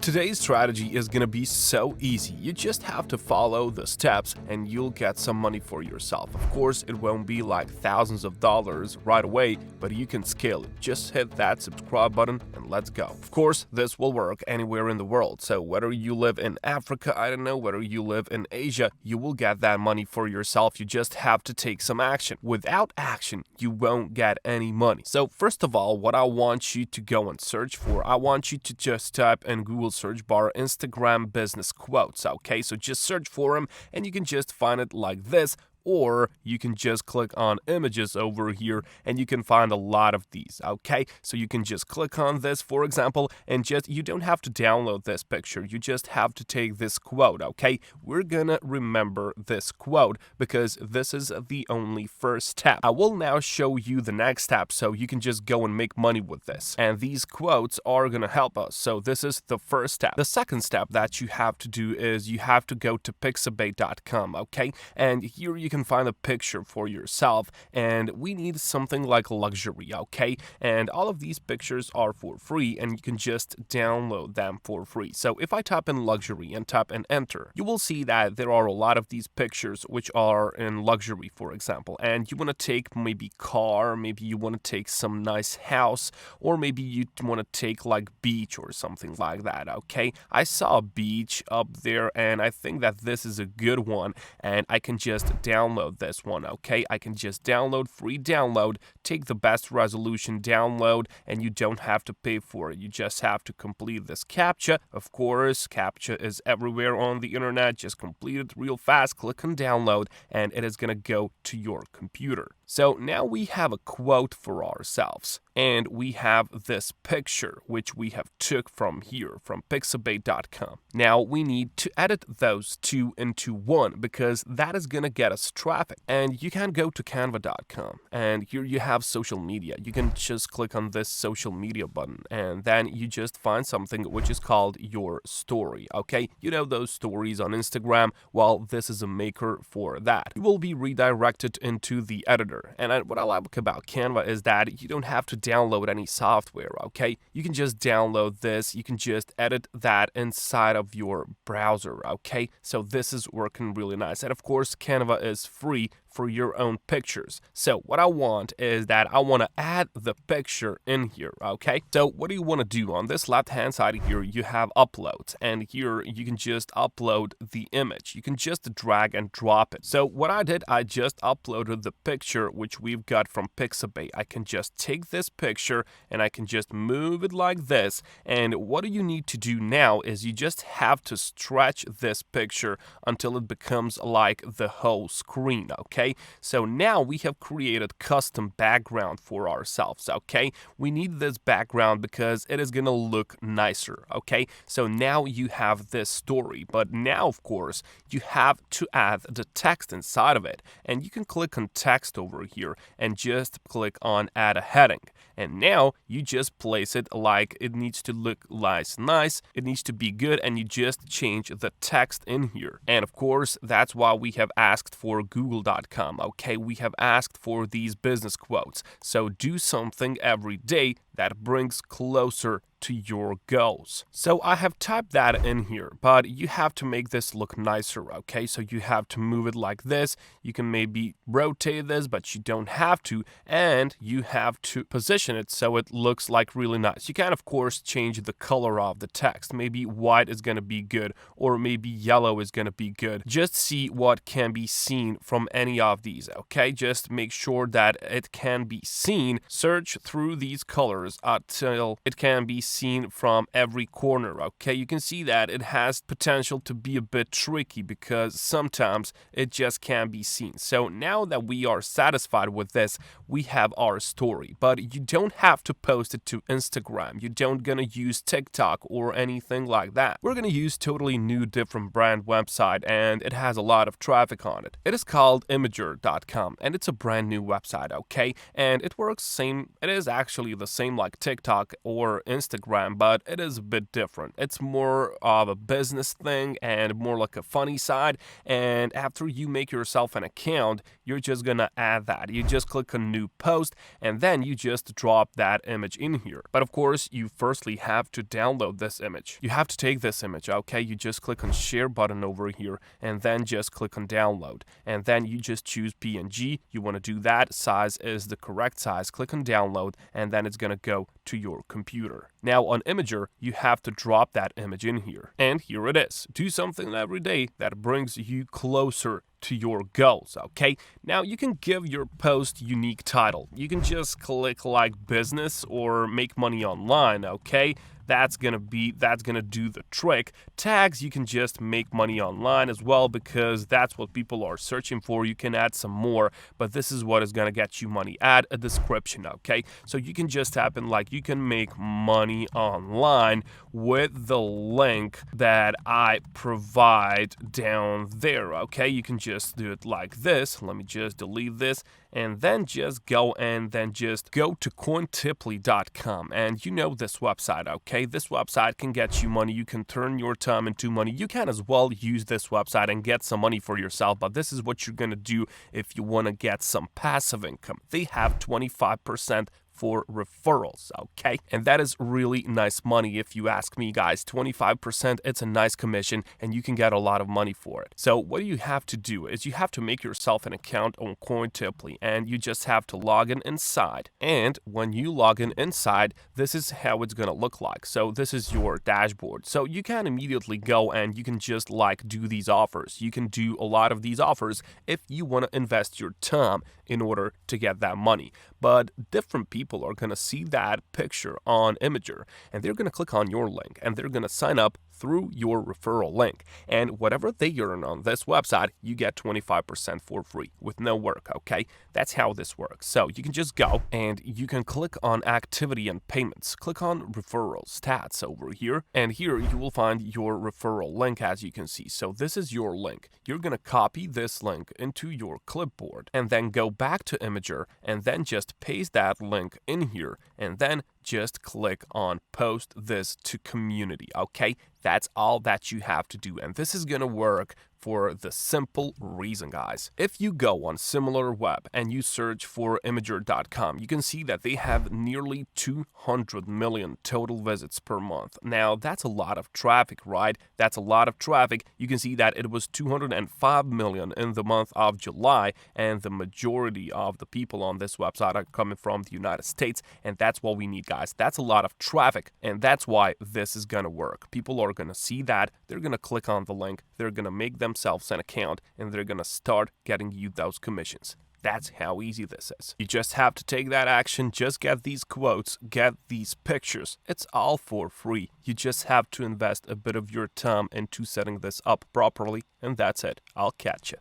Today's strategy is gonna be so easy. You just have to follow the steps and you'll get some money for yourself. Of course, it won't be like thousands of dollars right away, but you can scale it. Just hit that subscribe button and let's go. Of course, this will work anywhere in the world. So whether you live in Africa, I don't know, whether you live in Asia, you will get that money for yourself. You just have to take some action. Without action, you won't get any money. So first of all, what I want you to go and search for, I want you to just type in Google search bar Instagram business quotes. Okay, so just search for them and you can just find it like this. Or you can just click on images over here and you can find a lot of these, okay? So you can just click on this, for example, and you don't have to download this picture. You just have to take this quote, okay? We're gonna remember this quote because this is the only first step. I will now show you the next step so you can just go and make money with this. And these quotes are gonna help us. So this is the first step. The second step that you have to do is you have to go to pixabay.com, okay? And here you can find a picture for yourself, and we need something like luxury, okay? And all of these pictures are for free and you can just download them for free. So if I type in luxury and type in enter, you will see that there are a lot of these pictures which are in luxury, for example, and you want to take maybe car, maybe you want to take some nice house, or maybe you want to take like beach or something like that, okay? I saw a beach up there and I think that this is a good one, and I can just download this one, okay? I can just download, free download, take the best resolution download, and you don't have to pay for it. You just have to complete this CAPTCHA. Of course, CAPTCHA is everywhere on the internet. Just complete it real fast, click on download, and it is gonna go to your computer. So now we have a quote for ourselves, and we have this picture which we have took from here, from pixabay.com. Now we need to edit those two into one because that is gonna get us traffic. And you can go to canva.com, and here you have social media. You can just click on this social media button, and then you just find something which is called your story, okay? You know those stories on Instagram? Well, this is a maker for that. You will be redirected into the editor. And what I like about Canva is that you don't have to download any software, okay? You can just download this, you can just edit that inside of your browser, okay? So this is working really nice. And of course, Canva is free for your own pictures. So what I want is that I want to add the picture in here, okay? So what do you want to do? On this left hand side here, you have uploads, and here you can just upload the image. You can just drag and drop it. So what I did, I just uploaded the picture which we've got from Pixabay. I can just take this picture and I can just move it like this. And what you need to do now is you just have to stretch this picture until it becomes like the whole screen, okay? So now we have created custom background for ourselves, okay? We need this background because it is gonna look nicer, okay? So now you have this story, but now of course you have to add the text inside of it, and you can click on text over here and just click on add a heading. And now you just place it like it needs to look nice, it needs to be good, and you just change the text in here. And of course, that's why we have asked for Google.com, okay? We have asked for these business quotes. So do something every day that brings closer to your goals. So I have typed that in here, but you have to make this look nicer, okay? So you have to move it like this. You can maybe rotate this, but you don't have to. And you have to position it so it looks like really nice. You can, of course, change the color of the text. Maybe white is gonna be good, or maybe yellow is gonna be good. Just see what can be seen from any of these, okay? Just make sure that it can be seen. Search through these colors until it can be seen from every corner, okay? You can see that it has potential to be a bit tricky because sometimes it just can't be seen. So now that we are satisfied with this, we have our story, but you don't have to post it to Instagram. You don't gonna use TikTok or anything like that. We're gonna use totally new different brand website, and it has a lot of traffic on it. It is called Imager.com, and it's a brand new website, okay? And it works it is actually the same like TikTok or Instagram. Telegram, but it is a bit different. It's more of a business thing and more like a funny side. And after you make yourself an account, you're just gonna add that. You just click on new post and then you just drop that image in here. But of course, you firstly have to download this image. You have to take this image, okay? You just click on share button over here and then just click on download. And then you just choose PNG. You want to do that. Size is the correct size. Click on download and then it's gonna go to your computer. Now on Imgur, you have to drop that image in here. And here it is. Do something every day that brings you closer to your goals, okay? Now you can give your post unique title. You can just click like business or make money online, okay? That's gonna do the trick. Tags, you can just make money online as well because that's what people are searching for. You can add some more, but this is what is gonna get you money. Add a description, okay? So you can just type in like you can make money online with the link that I provide down there, okay? You can just do it like this. Let me just delete this and then just go to cointiply.com. And you know this website, okay? This website can get you money. You can turn your time into money. You can as well use this website and get some money for yourself, but this is what you're gonna do if you want to get some passive income. They have 25% for referrals, okay? And that is really nice money if you ask me, guys. 25%, it's a nice commission and you can get a lot of money for it. So what you have to do is you have to make yourself an account on Cointiply and you just have to log in inside. And when you log in inside, this is how it's gonna look like. So this is your dashboard. So you can immediately go and you can just like do these offers. You can do a lot of these offers if you want to invest your time in order to get that money. But different people are going to see that picture on Imgur and they're going to click on your link and they're going to sign up through your referral link. And whatever they earn on this website, you get 25% for free with no work, okay? That's how this works. So you can just go and you can click on activity and payments. Click on referral stats over here. And here you will find your referral link as you can see. So this is your link. You're going to copy this link into your clipboard and then go back to Imgur and then just paste that link in here and then just click on post this to community, okay? That's all that you have to do, and this is gonna work for the simple reason, guys. If you go on SimilarWeb and you search for Imgur.com, you can see that they have nearly 200 million total visits per month. Now, that's a lot of traffic, right? That's a lot of traffic. You can see that it was 205 million in the month of July, and the majority of the people on this website are coming from the United States, and that's what we need, guys. That's a lot of traffic, and that's why this is gonna work. People are gonna see that, they're gonna click on the link, they're gonna make themselves an account, and they're gonna start getting you those commissions. That's how easy this is. You just have to take that action, just get these quotes, get these pictures. It's all for free. You just have to invest a bit of your time into setting this up properly, and that's it. I'll catch you.